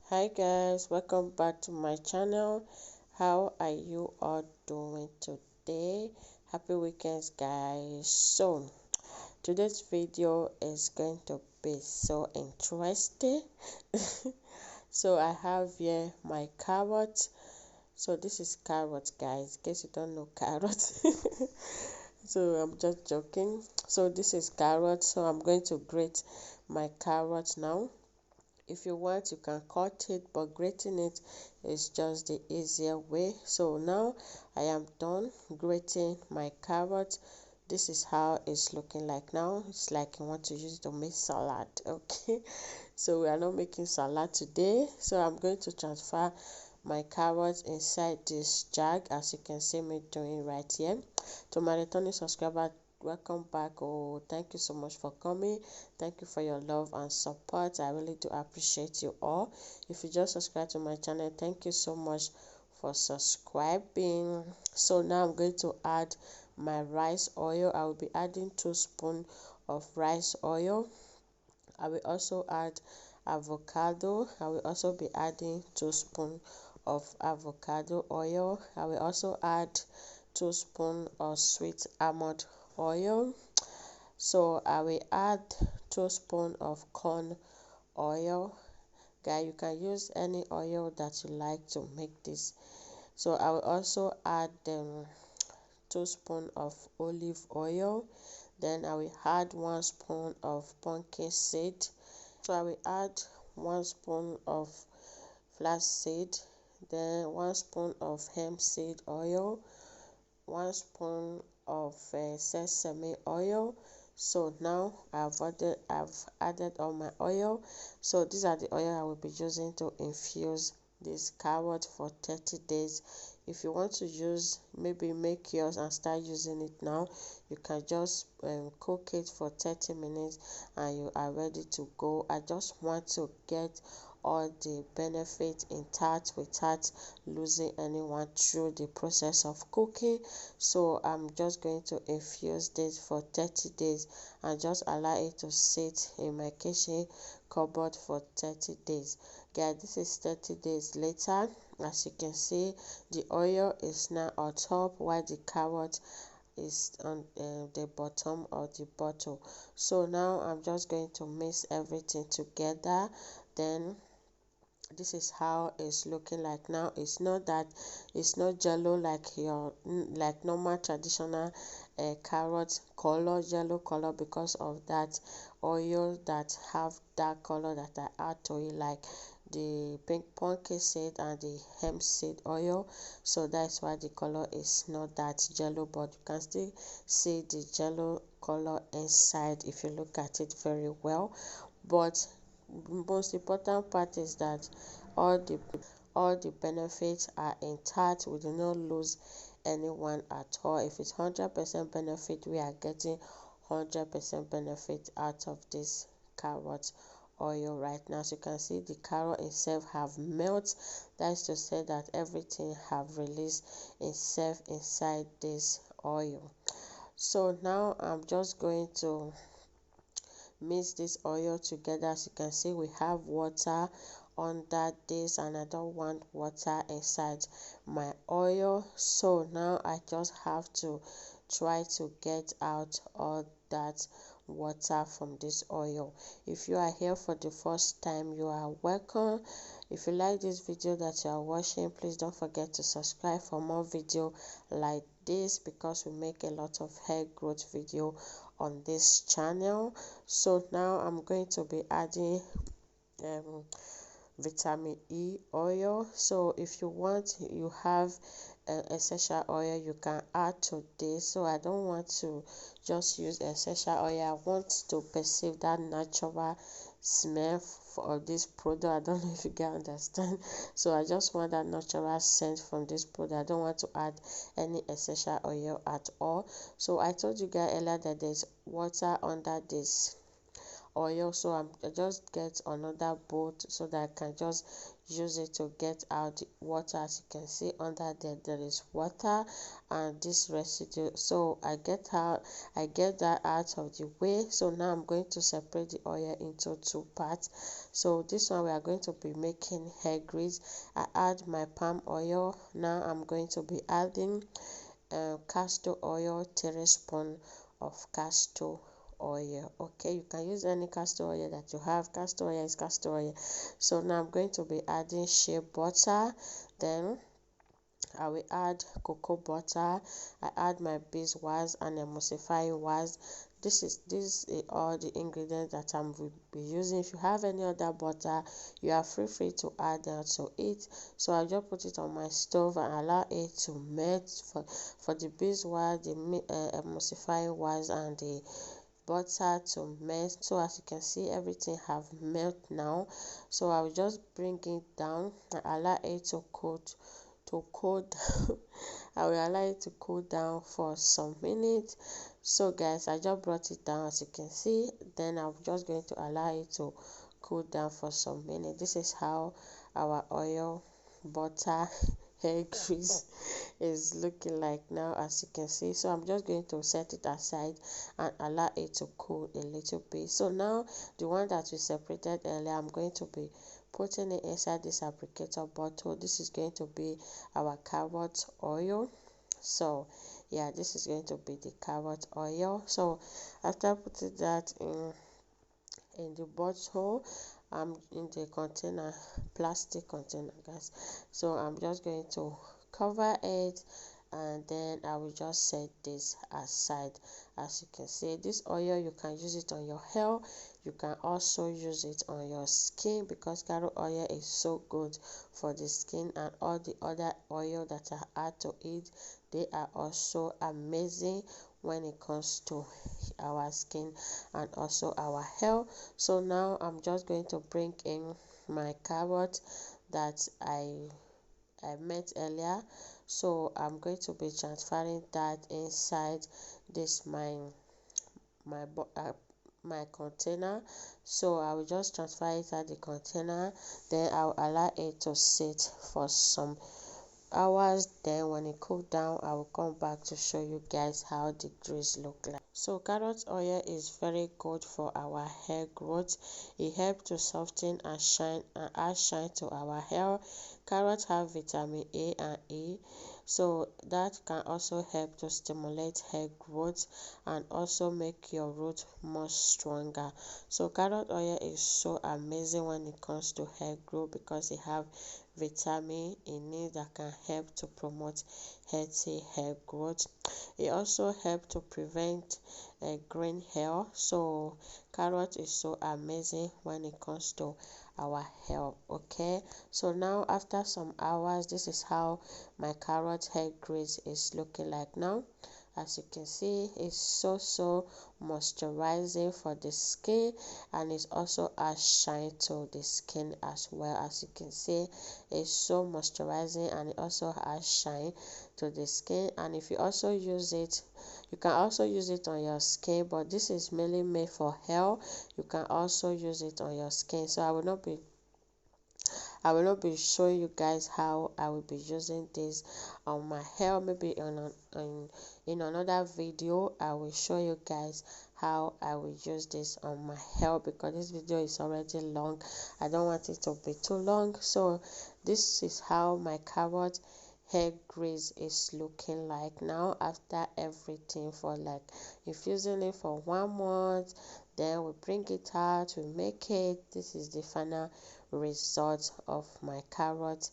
Hi guys, welcome back to my channel. How are you all doing today? Happy weekends guys. So today's video is going to be so interesting. So I have here my carrot. So this is carrot guys, in case you don't know carrot. So I'm just joking. So this is carrot, so I'm going to grate my carrot now. If you want, you can cut it, but grating it is just the easier way. So now I am done grating my carrot. This is how it's looking like now. It's like you want to use it to make salad. Okay, so we are not making salad today, so I'm going to transfer my carrots inside this jug, as you can see me doing right here. To my returning subscriber, welcome back. Oh, thank you so much for coming. Thank you for your love and support. I really do appreciate you all. If you just subscribe to my channel, thank you so much for subscribing. So now I'm going to add my rice oil. I will be adding 2 spoons of rice oil. I will also add avocado. I will also be adding 2 spoons of avocado oil. I will also add 2 spoons of sweet almond oil. So I will add 2 spoons of corn oil. Guys, you can use any oil that you like to make this. So I will also add 2 spoons of olive oil. Then I will add 1 spoon of pumpkin seed. So I will add 1 spoon of flaxseed, then 1 spoon of hemp seed oil, 1 spoon of sesame oil. So now I've added all my oil. So these are the oil I will be using to infuse this carrot for 30 days. If you want to use, maybe make yours and start using it now, you can just cook it for 30 minutes and you are ready to go. I just want to get all the benefits intact without losing anyone through the process of cooking. So I'm just going to infuse this for 30 days and just allow it to sit in my kitchen cupboard for 30 days. Guys, this is 30 days later. As you can see, the oil is now on top while the carrot is on the bottom of the bottle. So now I'm just going to mix everything together. Then this is how it's looking like now. It's not jello like your normal traditional carrot color, yellow color, because of that oil that have dark color that I add to it, like the pink pumpkin seed and the hemp seed oil. So that's why the color is not that yellow, but you can still see the yellow color inside if you look at it very well. But most important part is that all the benefits are intact. We do not lose anyone at all. If it's 100% benefit, we are getting 100% benefit out of this carrot oil right now. So you can see the carrot itself have melt. That's to say that everything have released itself inside this oil. So now I'm just going to mix this oil together. As you can see, we have water under this and I don't want water inside my oil. So now I just have to try to get out all that water from this oil. If you are here for the first time, you are welcome. If you like this video that you are watching, please don't forget to subscribe for more video like this, because we make a lot of hair growth video on this channel. So now I'm going to be adding vitamin E oil. So if you want, you have essential oil, you can add to this. So I don't want to just use essential oil. I want to perceive that natural smell for this product. I don't know if you can understand. So I just want that natural scent from this product. I don't want to add any essential oil at all. So I told you guys earlier that there's water under this oil, so I just get another bowl so that I can just use it to get out the water. As you can see under there is water and this residue, so I get that out of the way. So now I'm going to separate the oil into two parts. So this one we are going to be making hair grease. I add my palm oil. Now I'm going to be adding castor oil, 3 spoon of castor oil. Okay, you can use any castor oil that you have. Castor oil is castor oil. So now I'm going to be adding shea butter, then I will add cocoa butter. I add my beeswax and emulsifying wax. This is all the ingredients that I'm will be using. If you have any other butter, you are free to add that to it. So I just put it on my stove and allow it to melt for the beeswax, the emulsifying wax, and the butter to melt. So as you can see, everything have melt now. So I will just bring it down and allow it to cool down. I will allow it to cool down for some minutes. So guys, I just brought it down as you can see. Then I'm just going to allow it to cool down for some minutes. This is how our oil, butter, hair grease is looking like now, as you can see. So I'm just going to set it aside and allow it to cool a little bit. So now the one that we separated earlier, I'm going to be putting it inside this applicator bottle. This is going to be our carrot oil. So yeah, this is going to be the carrot oil. So after putting that in the bottle, in the container, plastic container guys, so I'm just going to cover it and then I will just set this aside. As you can see, this oil, you can use it on your hair, you can also use it on your skin, because carrot oil is so good for the skin, and all the other oil that I add to it, they are also amazing when it comes to our skin and also our hair. So now I'm just going to bring in my carrot that I made earlier. So I'm going to be transferring that inside this my container. So I will just transfer it at the container, then I'll allow it to sit for some hours. Then when it cool down, I will come back to show you guys how the grease look like. So carrot oil is very good for our hair growth. It helps to soften and add shine to our hair. Carrots have vitamin A and E, so that can also help to stimulate hair growth and also make your root more stronger. So carrot oil is so amazing when it comes to hair growth, because it have vitamin in it that can help to promote healthy hair growth. It also helps to prevent green hair. So carrot is so amazing when it comes to our hair. Okay, so now after some hours, this is how my carrot hair grease is looking like now. As you can see, it's so moisturizing for the skin, and it also adds shine to the skin as well. As you can see, it's so moisturizing and it also adds shine to the skin. And if you also use it, you can also use it on your skin, but this is mainly made for hair. You can also use it on your skin. So I will not be showing you guys how I will be using this on my hair. Maybe in another video I will show you guys how I will use this on my hair, because this video is already long. I don't want it to be too long. So this is how my carrot hair grease is looking like now, after everything, for like infusing it for 1 month. Then we bring it out, we make it. This is the final result of my carrot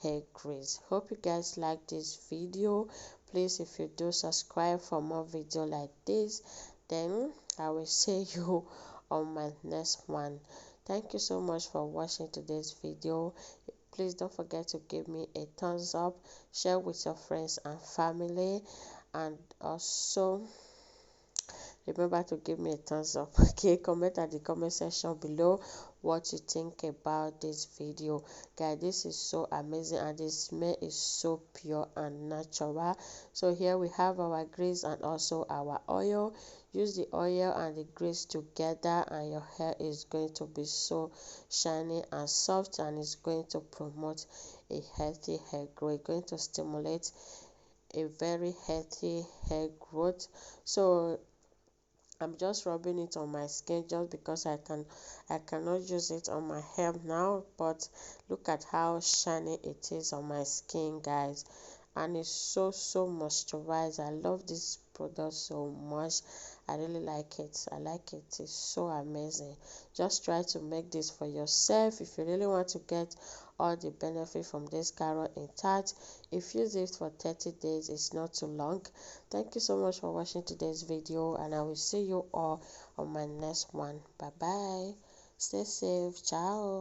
hair grease. Hope you guys like this video. Please, if you do, subscribe for more video like this. Then I will see you on my next one. Thank you so much for watching today's video. Please don't forget to give me a thumbs up, share with your friends and family, and also remember to give me a thumbs up. Okay, comment at the comment section below what you think about this video. Guys, this is so amazing and the smell is so pure and natural. So here we have our grease and also our oil. Use the oil and the grease together and your hair is going to be so shiny and soft, and it's going to promote a healthy hair growth. It's going to stimulate a very healthy hair growth. So I'm just rubbing it on my skin just because I cannot use it on my hair now, but look at how shiny it is on my skin, guys, and it's so moisturized. I love this product so much. I really like it. I like it. It's so amazing. Just try to make this for yourself if you really want to get all the benefit from this carrot intact. If you use it for 30 days, it's not too long. Thank you so much for watching today's video, and I will see you all on my next one. Bye bye. Stay safe. Ciao.